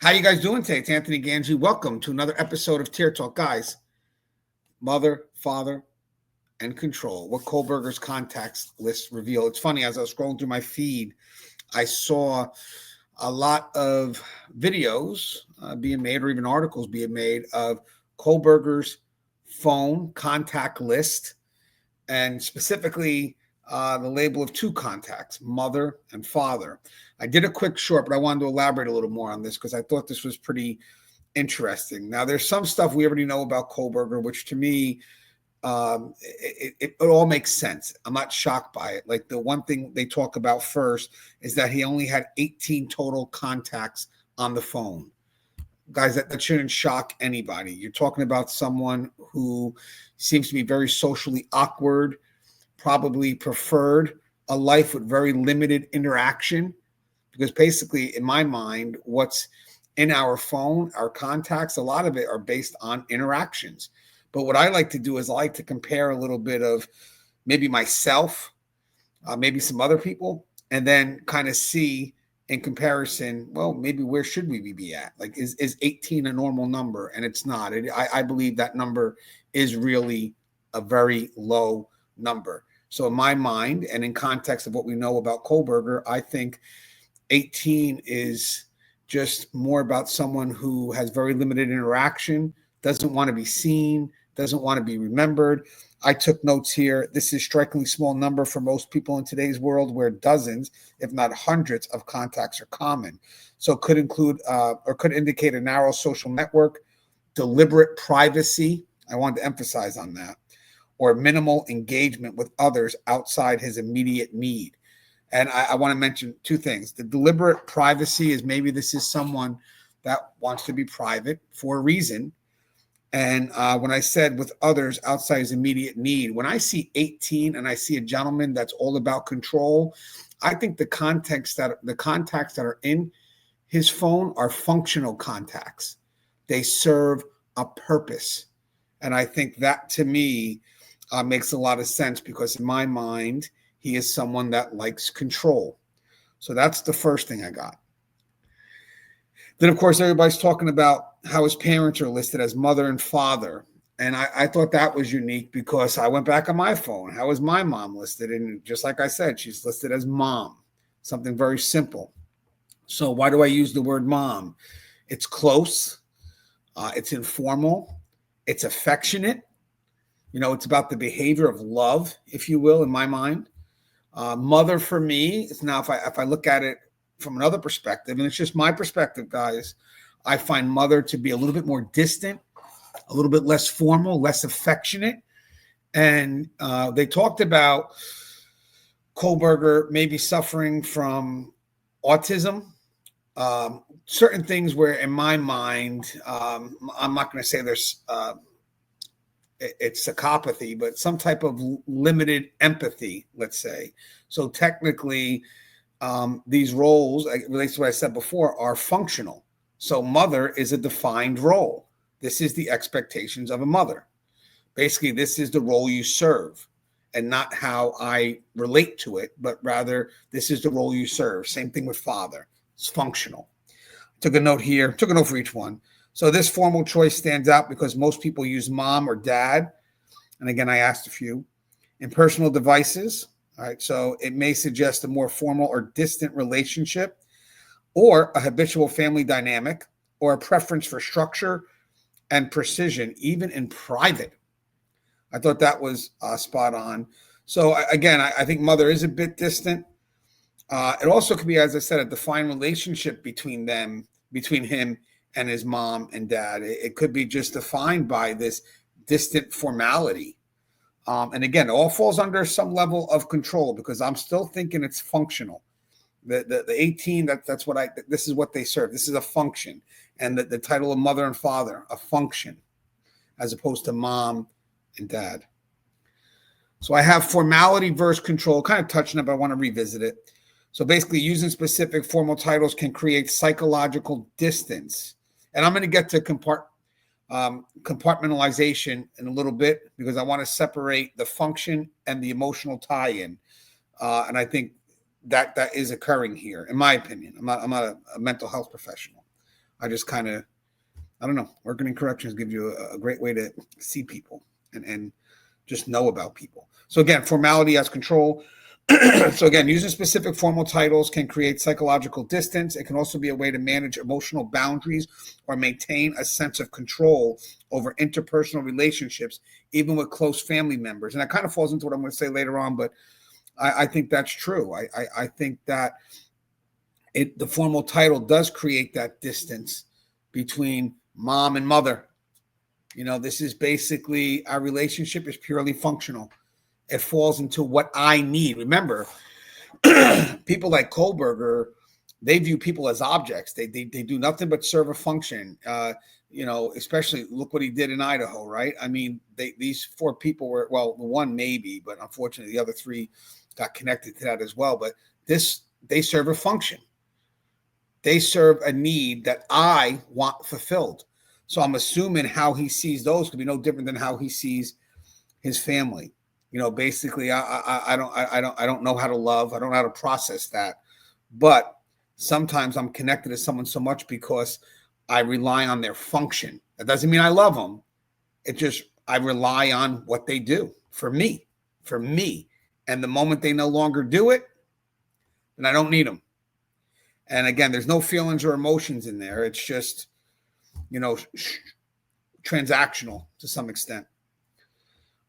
How you guys doing today? It's Anthony Ganji. Welcome to another episode of Tear Talk. Guys, mother, father, and control. What Kohberger's contacts list reveal. It's funny, as I was scrolling through my feed, I saw a lot of videos being made, or even articles being made, of Kohberger's phone contact list, and specifically the label of two contacts, mother and father. I did a quick short, but I wanted to elaborate a little more on this because I thought this was pretty interesting. Now, there's some stuff we already know about Kohberger, which to me, it all makes sense. I'm not shocked by it. Like, the one thing they talk about first is that he only had 18 total contacts on the phone. Guys, that shouldn't shock anybody. You're talking about someone who seems to be very socially awkward, probably preferred a life with very limited interaction, because basically, in my mind, what's in our phone, our contacts, a lot of it are based on interactions. But what I like to do is I like to compare a little bit of maybe myself, maybe some other people, and then kind of see in comparison, well, maybe where should we be at? Like, is 18 a normal number? And it's not. I believe that number is really a very low number. So in my mind, and in context of what we know about Kohberger, I think 18 is just more about someone who has very limited interaction, doesn't want to be seen, doesn't want to be remembered. I took notes here. This is a strikingly small number for most people in today's world, where dozens, if not hundreds, of contacts are common. So it could include or could indicate a narrow social network, deliberate privacy. I wanted to emphasize on that. Or minimal engagement with others outside his immediate need. And I want to mention two things. The deliberate privacy is maybe this is someone that wants to be private for a reason. And when I said with others outside his immediate need, when I see 18 and I see a gentleman that's all about control, I think the contacts that are in his phone are functional contacts. They serve a purpose. And I think that, to me, makes a lot of sense, because in my mind, he is someone that likes control. So that's the first thing I got. Then, of course, everybody's talking about how his parents are listed as mother and father. And I thought that was unique, because I went back on my phone. How is my mom listed? And just like I said, she's listed as mom, something very simple. So why do I use the word mom? It's close. It's informal. It's affectionate. You know, it's about the behavior of love, if you will, in my mind. Mother for me is, now if I look at it from another perspective, and it's just my perspective, guys, I find mother to be a little bit more distant, a little bit less formal, less affectionate. And they talked about Kohberger maybe suffering from autism. Certain things where, in my mind, I'm not going to say there's it's psychopathy, but some type of limited empathy, let's say. So technically, these roles, like relates to what I said before, are functional. So mother is a defined role. This is the expectations of a mother. Basically, this is the role you serve, and not how I relate to it, but rather this is the role you serve. Same thing with father. It's functional. Took a note here, took a note for each one. So this formal choice stands out because most people use mom or dad. And again, I asked a few. In personal devices, all right, so it may suggest a more formal or distant relationship, or a habitual family dynamic, or a preference for structure and precision, even in private. I thought that was spot on. So again, I think mother is a bit distant. It also could be, as I said, a defined relationship between him and his mom and dad. It could be just defined by this distant formality. And again, it all falls under some level of control, because I'm still thinking it's functional. The 18, this is what they serve. This is a function. And the title of mother and father, a function, as opposed to mom and dad. So I have formality versus control, kind of touching it, but I want to revisit it. So basically, using specific formal titles can create psychological distance. And I'm going to get to compartmentalization in a little bit, because I want to separate the function and the emotional tie-in. And I think that is occurring here, in my opinion. I'm not a mental health professional. I just kind of, I don't know, working in corrections gives you a great way to see people and just know about people. So again, formality as control. So again, using specific formal titles can create psychological distance. It can also be a way to manage emotional boundaries or maintain a sense of control over interpersonal relationships, even with close family members. And that kind of falls into what I'm going to say later on, but I think that's true. I think that the formal title does create that distance between mom and mother. This is basically, our relationship is purely functional. It falls into what I need. Remember, people like Kohberger, they view people as objects. They do nothing but serve a function. Especially look what he did in Idaho, right? I mean, these 4 people were, well, one maybe, but unfortunately the other 3 got connected to that as well. But they serve a function. They serve a need that I want fulfilled. So I'm assuming how he sees those could be no different than how he sees his family. Basically, I don't know how to love. I don't know how to process that. But sometimes I'm connected to someone so much because I rely on their function. That doesn't mean I love them. It just, I rely on what they do for me. And the moment they no longer do it, then I don't need them. And again, there's no feelings or emotions in there. It's just, transactional to some extent.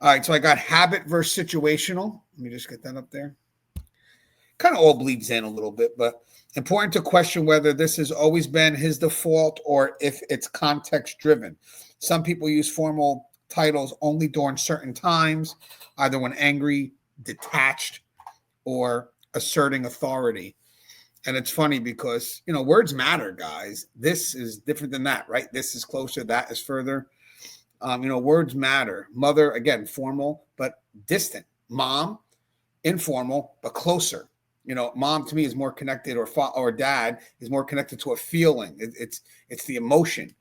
All right, so I got habit versus situational. Let me just get that up there. Kind of all bleeds in a little bit, but important to question whether this has always been his default or if it's context driven. Some people use formal titles only during certain times, either when angry, detached, or asserting authority. And it's funny because, words matter, guys. This is different than that, right? This is closer, that is further. Words matter. Mother, again, formal, but distant. Mom, informal, but closer. Mom to me is more connected, or dad is more connected to a feeling. It's the emotion.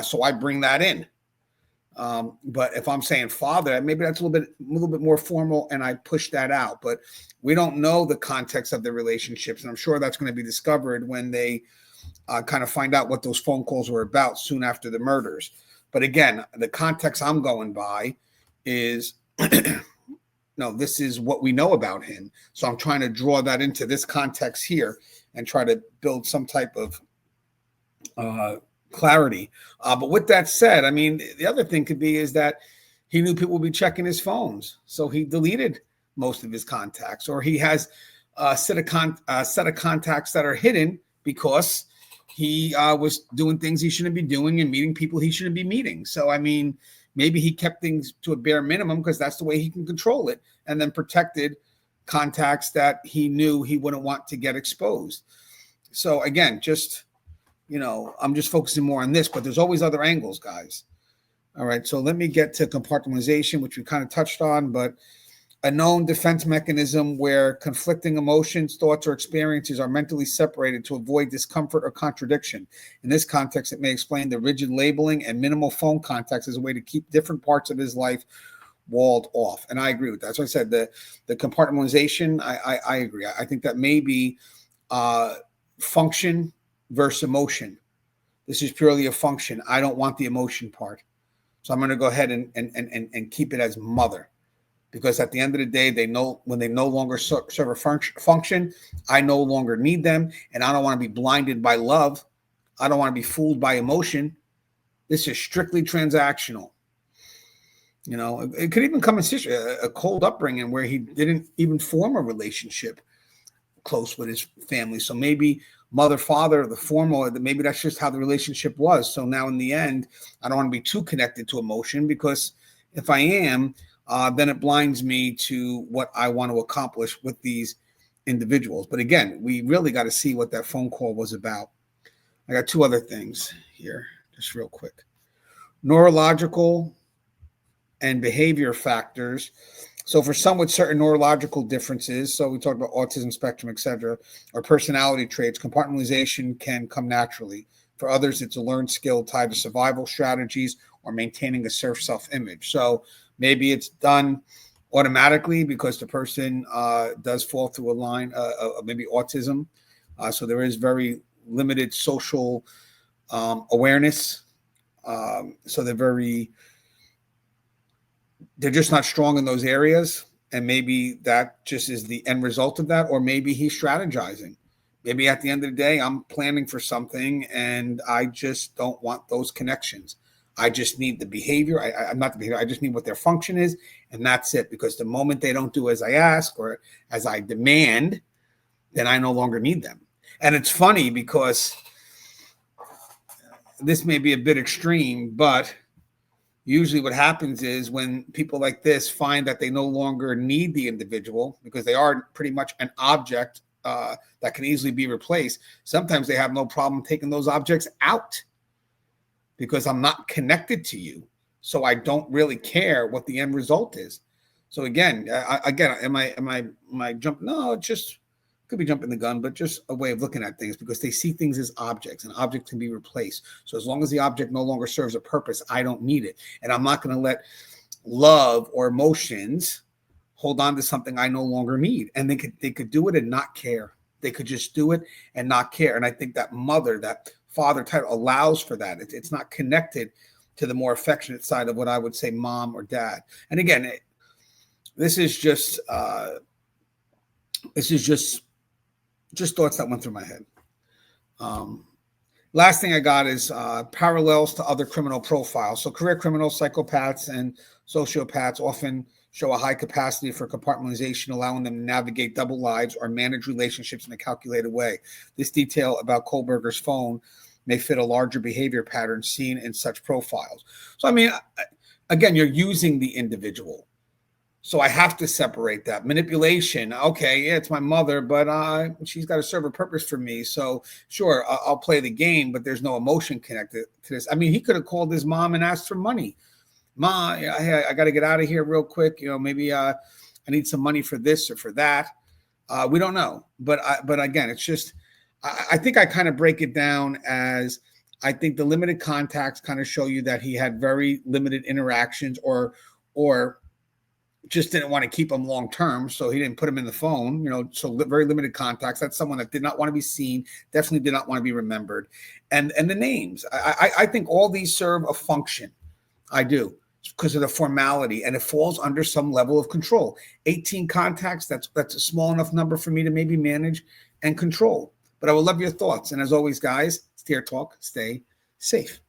So I bring that in. But if I'm saying father, maybe that's a little bit more formal, and I push that out. But we don't know the context of the relationships, and I'm sure that's going to be discovered when they kind of find out what those phone calls were about soon after the murders. But again, the context I'm going by is, no, this is what we know about him. So I'm trying to draw that into this context here and try to build some type of clarity. But with that said, I mean, the other thing could be is that he knew people would be checking his phones, so he deleted most of his contacts, or he has a set of contacts that are hidden because he was doing things he shouldn't be doing and meeting people he shouldn't be meeting. So, I mean, maybe he kept things to a bare minimum because that's the way he can control it, and then protected contacts that he knew he wouldn't want to get exposed. So again, just, I'm just focusing more on this, but there's always other angles, guys. All right, so let me get to compartmentalization, which we kind of touched on, but a known defense mechanism where conflicting emotions, thoughts, or experiences are mentally separated to avoid discomfort or contradiction. In this context, it may explain the rigid labeling and minimal phone contacts as a way to keep different parts of his life walled off. And I agree with that. So I said the compartmentalization, I agree. I think that may be function versus emotion. This is purely a function. I don't want the emotion part. So I'm going to go ahead and keep it as mother. Because at the end of the day, they know when they no longer serve a function, I no longer need them, and I don't want to be blinded by love. I don't want to be fooled by emotion. This is strictly transactional. It could even come in a cold upbringing where he didn't even form a relationship close with his family. So maybe mother, father, the formal, maybe that's just how the relationship was. So now in the end, I don't want to be too connected to emotion, because if I am, then it blinds me to what I want to accomplish with these individuals. But again, we really got to see what that phone call was about. I got 2 other things here, just real quick. Neurological and behavior factors. So for some with certain neurological differences, so we talked about autism spectrum, etc., or personality traits, compartmentalization can come naturally. For others, it's a learned skill tied to survival strategies or maintaining a self-image. So maybe it's done automatically because the person does fall through a line of maybe autism. So there is very limited social awareness. So they're just not strong in those areas. And maybe that just is the end result of that. Or maybe he's strategizing. Maybe at the end of the day, I'm planning for something and I just don't want those connections. I just need the behavior. I'm not the behavior. I just need what their function is. And that's it. Because the moment they don't do as I ask or as I demand, then I no longer need them. And it's funny because this may be a bit extreme, but usually what happens is when people like this find that they no longer need the individual because they are pretty much an object that can easily be replaced, sometimes they have no problem taking those objects out because I'm not connected to you. So I don't really care what the end result is. So again, am I jumping? No, it just could be jumping the gun, but just a way of looking at things because they see things as objects and objects can be replaced. So as long as the object no longer serves a purpose, I don't need it. And I'm not going to let love or emotions hold on to something I no longer need. And they could do it and not care. They could just do it and not care. And I think that mother, that father title allows for that. It's not connected to the more affectionate side of what I would say mom or dad. And again, this is just thoughts that went through my head. Last thing I got is parallels to other criminal profiles. So career criminals, psychopaths, and sociopaths often show a high capacity for compartmentalization, allowing them to navigate double lives or manage relationships in a calculated way. This detail about Kohberger's phone may fit a larger behavior pattern seen in such profiles. So, I mean, again, you're using the individual. So I have to separate that. Manipulation, okay, yeah, it's my mother, but she's got to serve a purpose for me. So sure, I'll play the game, but there's no emotion connected to this. I mean, he could have called his mom and asked for money. Ma, I got to get out of here real quick. Maybe I need some money for this or for that. We don't know. But again, it's just, I think I kind of break it down as I think the limited contacts kind of show you that he had very limited interactions or just didn't want to keep him long term, so he didn't put him in the phone. So very limited contacts. That's someone that did not want to be seen, definitely did not want to be remembered. And the names, I think all these serve a function. I do, because of the formality, and it falls under some level of control. 18 contacts, that's a small enough number for me to maybe manage and control. But I would love your thoughts. And as always, guys, it's Tear Talk. Stay safe.